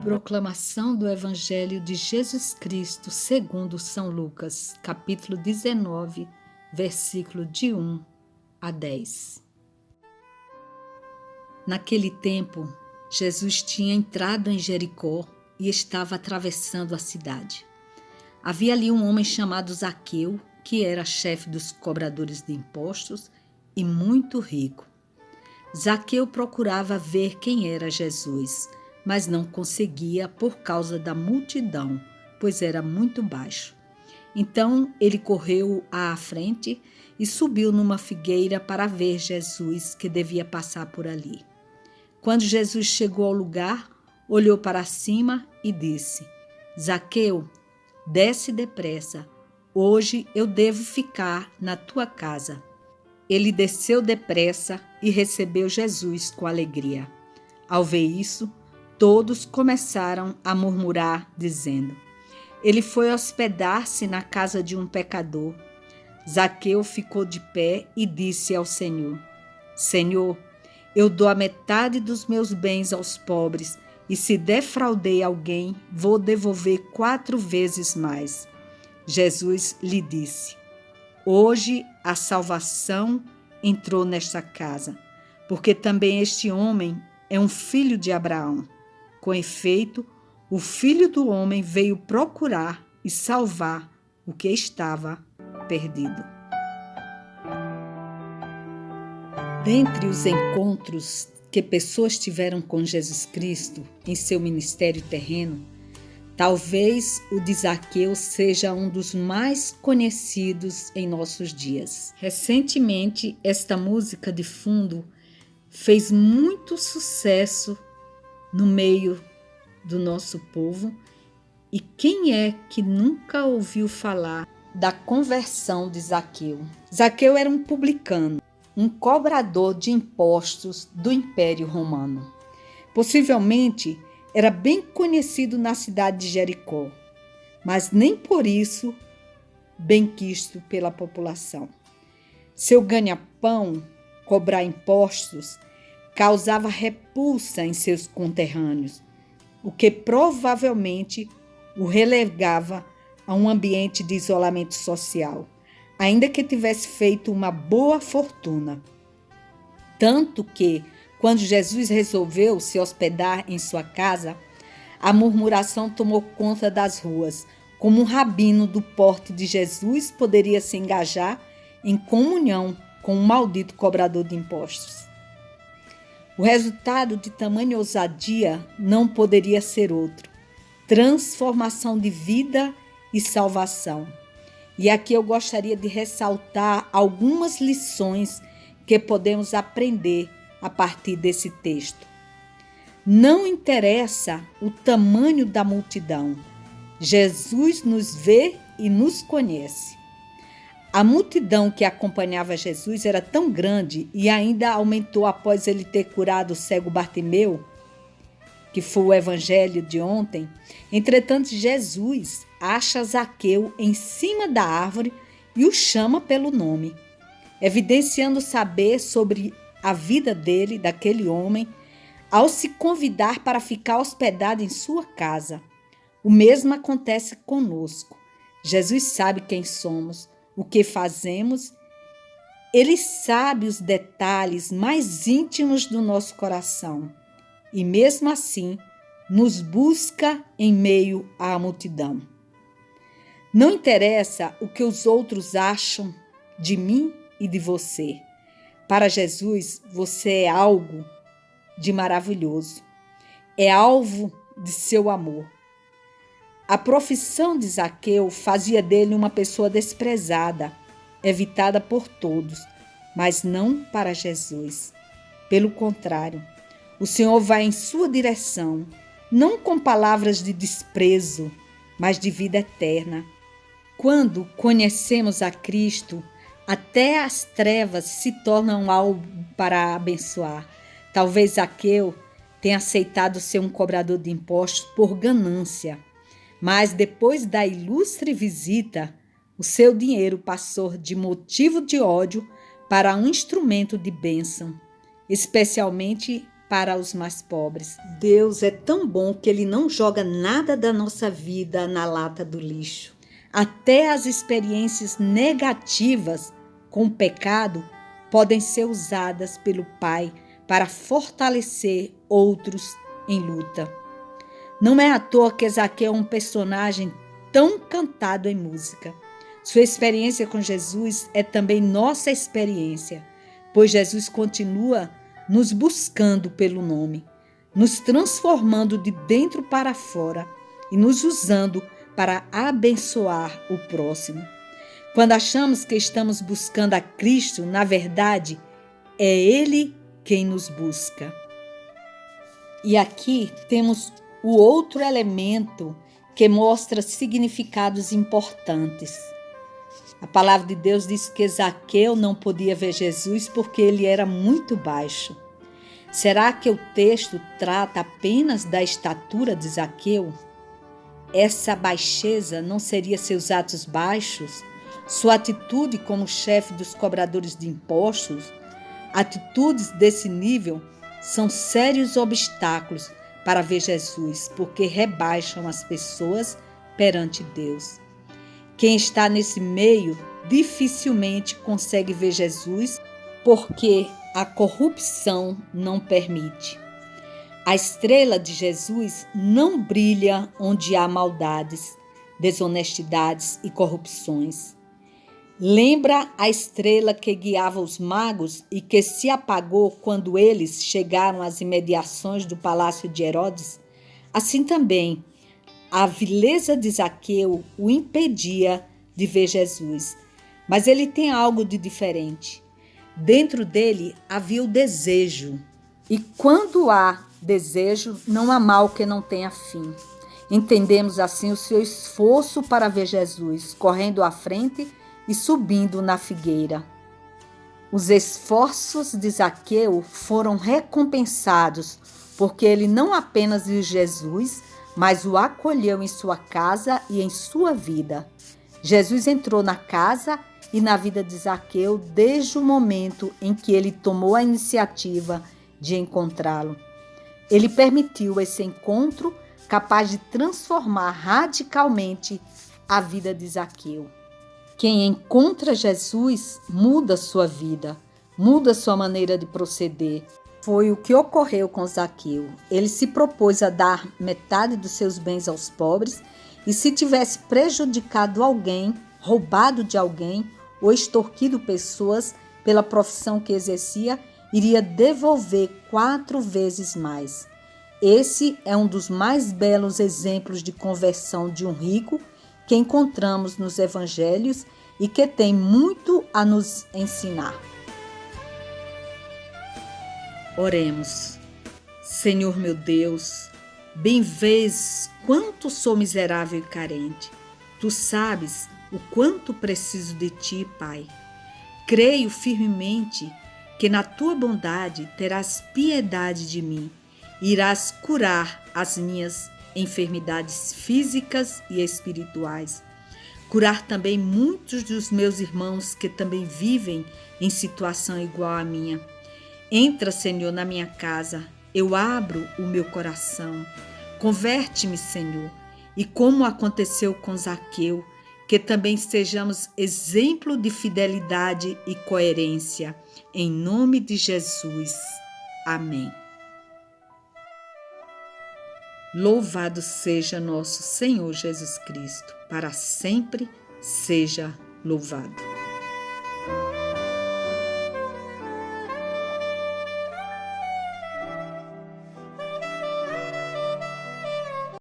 Proclamação do Evangelho de Jesus Cristo segundo São Lucas, capítulo 19, versículo de 1 a 10. Naquele tempo, Jesus tinha entrado em Jericó e estava atravessando a cidade. Havia ali um homem chamado Zaqueu, que era chefe dos cobradores de impostos e muito rico. Zaqueu procurava ver quem era Jesus, mas não conseguia por causa da multidão, pois era muito baixo. Então ele correu à frente e subiu numa figueira para ver Jesus, que devia passar por ali. Quando Jesus chegou ao lugar, olhou para cima e disse: Zaqueu, desce depressa, hoje eu devo ficar na tua casa. Ele desceu depressa e recebeu Jesus com alegria. Ao ver isso, todos começaram a murmurar, dizendo: ele foi hospedar-se na casa de um pecador. Zaqueu ficou de pé e disse ao Senhor: Senhor, eu dou a metade dos meus bens aos pobres, e se defraudei alguém, vou devolver 4 vezes mais. Jesus lhe disse: hoje a salvação entrou nesta casa, porque também este homem é um filho de Abraão. Com efeito, o Filho do Homem veio procurar e salvar o que estava perdido. Dentre os encontros que pessoas tiveram com Jesus Cristo em seu ministério terreno, talvez o de Zaqueu seja um dos mais conhecidos em nossos dias. Recentemente, esta música de fundo fez muito sucesso no meio do nosso povo, e quem é que nunca ouviu falar da conversão de Zaqueu? Zaqueu era um publicano, um cobrador de impostos do Império Romano. Possivelmente era bem conhecido na cidade de Jericó, mas nem por isso bem quisto pela população. Seu ganha-pão, cobrar impostos, causava repulsa em seus conterrâneos, o que provavelmente o relegava a um ambiente de isolamento social, ainda que tivesse feito uma boa fortuna. Tanto que, quando Jesus resolveu se hospedar em sua casa, a murmuração tomou conta das ruas. Como um rabino do porte de Jesus poderia se engajar em comunhão com um maldito cobrador de impostos? O resultado de tamanha ousadia não poderia ser outro: transformação de vida e salvação. E aqui eu gostaria de ressaltar algumas lições que podemos aprender a partir desse texto. Não interessa o tamanho da multidão, Jesus nos vê e nos conhece. A multidão que acompanhava Jesus era tão grande e ainda aumentou após ele ter curado o cego Bartimeu, que foi o evangelho de ontem. Entretanto, Jesus acha Zaqueu em cima da árvore e o chama pelo nome, evidenciando saber sobre a vida dele, daquele homem, ao se convidar para ficar hospedado em sua casa. O mesmo acontece conosco. Jesus sabe quem somos, o que fazemos. Ele sabe os detalhes mais íntimos do nosso coração e, mesmo assim, nos busca em meio à multidão. Não interessa o que os outros acham de mim e de você. Para Jesus, você é algo de maravilhoso. É alvo de seu amor. A profissão de Zaqueu fazia dele uma pessoa desprezada, evitada por todos, mas não para Jesus. Pelo contrário, o Senhor vai em sua direção, não com palavras de desprezo, mas de vida eterna. Quando conhecemos a Cristo, até as trevas se tornam algo para abençoar. Talvez Zaqueu tenha aceitado ser um cobrador de impostos por ganância, mas depois da ilustre visita, o seu dinheiro passou de motivo de ódio para um instrumento de bênção, especialmente para os mais pobres. Deus é tão bom que Ele não joga nada da nossa vida na lata do lixo. Até as experiências negativas com o pecado podem ser usadas pelo Pai para fortalecer outros em luta. Não é à toa que Zaqueu é um personagem tão cantado em música. Sua experiência com Jesus é também nossa experiência, pois Jesus continua nos buscando pelo nome, nos transformando de dentro para fora e nos usando para abençoar o próximo. Quando achamos que estamos buscando a Cristo, na verdade, é Ele quem nos busca. E aqui temos o outro elemento que mostra significados importantes. A palavra de Deus diz que Zaqueu não podia ver Jesus porque ele era muito baixo. Será que o texto trata apenas da estatura de Zaqueu? Essa baixeza não seria seus atos baixos? Sua atitude como chefe dos cobradores de impostos? Atitudes desse nível são sérios obstáculos para ver Jesus, porque rebaixam as pessoas perante Deus. Quem está nesse meio dificilmente consegue ver Jesus, porque a corrupção não permite. A estrela de Jesus não brilha onde há maldades, desonestidades e corrupções. Lembra a estrela que guiava os magos e que se apagou quando eles chegaram às imediações do palácio de Herodes? Assim também, a vileza de Zaqueu o impedia de ver Jesus. Mas ele tem algo de diferente. Dentro dele havia o desejo. E quando há desejo, não há mal que não tenha fim. Entendemos assim o seu esforço para ver Jesus, correndo à frente e subindo na figueira. Os esforços de Zaqueu foram recompensados, porque ele não apenas viu Jesus, mas o acolheu em sua casa e em sua vida. Jesus entrou na casa e na vida de Zaqueu desde o momento em que ele tomou a iniciativa de encontrá-lo. Ele permitiu esse encontro capaz de transformar radicalmente a vida de Zaqueu. Quem encontra Jesus muda sua vida, muda sua maneira de proceder. Foi o que ocorreu com Zaqueu. Ele se propôs a dar metade dos seus bens aos pobres e, se tivesse prejudicado alguém, roubado de alguém ou extorquido pessoas pela profissão que exercia, iria devolver 4 vezes mais. Esse é um dos mais belos exemplos de conversão de um rico que encontramos nos evangelhos e que tem muito a nos ensinar. Oremos. Senhor meu Deus, bem vês quanto sou miserável e carente. Tu sabes o quanto preciso de Ti, Pai. Creio firmemente que na Tua bondade terás piedade de mim e irás curar as minhas enfermidades físicas e espirituais. Curar também muitos dos meus irmãos que também vivem em situação igual à minha. Entra, Senhor, na minha casa. Eu abro o meu coração. Converte-me, Senhor. E como aconteceu com Zaqueu, que também sejamos exemplo de fidelidade e coerência. Em nome de Jesus. Amém. Louvado seja nosso Senhor Jesus Cristo, para sempre seja louvado.